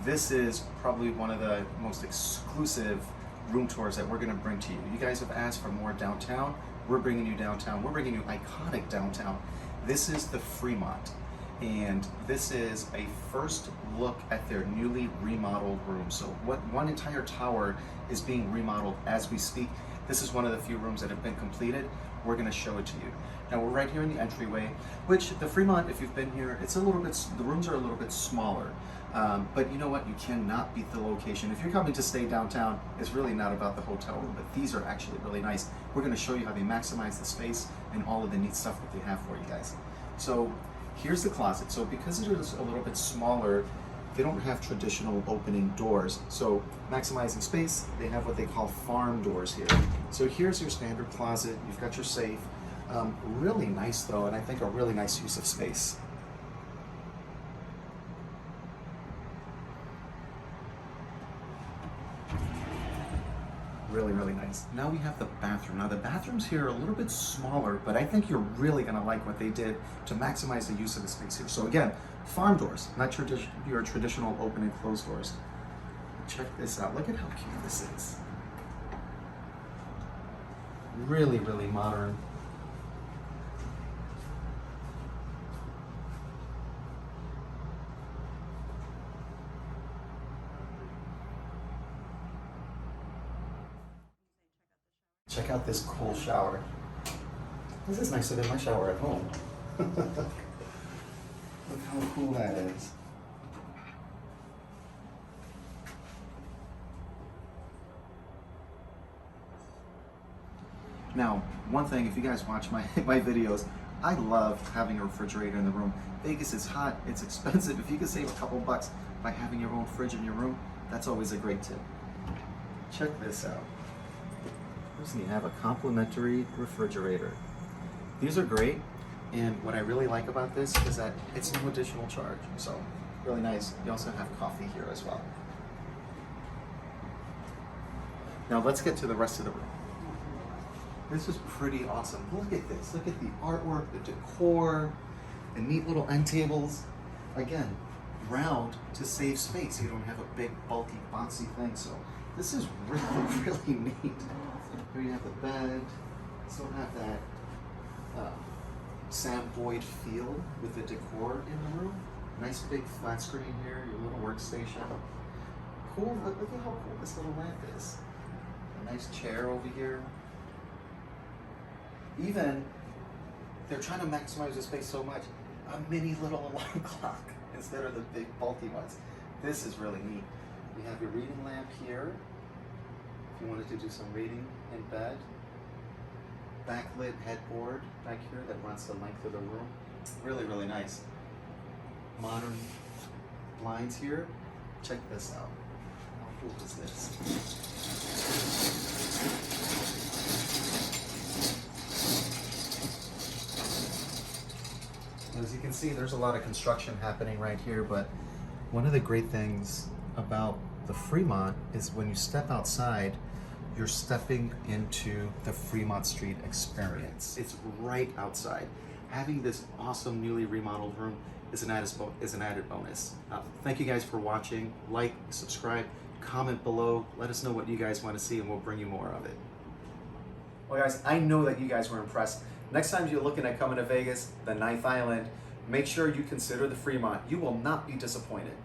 this is probably one of the most exclusive room tours that we're gonna bring to you. You guys have asked for more downtown. We're bringing you downtown. We're bringing you iconic downtown. This is the Fremont, and this is a first look at their newly remodeled room. So one entire tower is being remodeled as we speak. This is one of the few rooms that have been completed. We're gonna show it to you. Now we're right here in the entryway, which the Fremont, if you've been here, it's a little bit, the rooms are a little bit smaller. But you know what, you cannot beat the location. If you're coming to stay downtown, it's really not about the hotel room, but these are actually really nice. We're gonna show you how they maximize the space and all of the neat stuff that they have for you guys. So here's the closet. So because it is a little bit smaller, they don't have traditional opening doors. So maximizing space, they have what they call farm doors here. So here's your standard closet. You've got your safe. Really nice though, and I think a really nice use of space. Really, really nice. Now we have the bathroom. Now the bathrooms here are a little bit smaller, but I think you're really gonna like what they did to maximize the use of the space here. So again, farm doors, not your traditional open and closed doors. Check this out. Look at how cute this is. Really, really modern. Check out this cool shower. This is nicer than my shower at home. Look how cool that is. Now, one thing, if you guys watch my videos, I love having a refrigerator in the room. Vegas is hot, it's expensive. If you can save a couple bucks by having your own fridge in your room, that's always a great tip. Check this out. You have a complimentary refrigerator. These are great, and what I really like about this is that it's no additional charge, so really nice. You also have coffee here as well. Now let's get to the rest of the room. This is pretty awesome. Look at this. Look at the artwork, the decor, the neat little end tables. Again, round to save space. You don't have a big, bulky, bouncy thing, so this is really, really neat. Here you have the bed. Still have that Sam Boyd feel with the decor in the room. Nice big flat screen here, your little workstation. Cool, look at how cool this little lamp is. A nice chair over here. Even, they're trying to maximize the space so much, a mini little alarm clock instead of the big bulky ones. This is really neat. You have your reading lamp here. If you wanted to do some reading in bed. Backlit headboard back here that runs the length of the room. Really, really nice. Modern blinds here. Check this out. How cool is this? As you can see, there's a lot of construction happening right here, but one of the great things about the Fremont is when you step outside, you're stepping into the Fremont Street experience. It's right outside. Having this awesome newly remodeled room is an added bonus. Thank you guys for watching. Like, subscribe, comment below. Let us know what you guys want to see and we'll bring you more of it. Well guys, I know that you guys were impressed. Next time you're looking at coming to Vegas, the 9th Island, make sure you consider the Fremont. You will not be disappointed.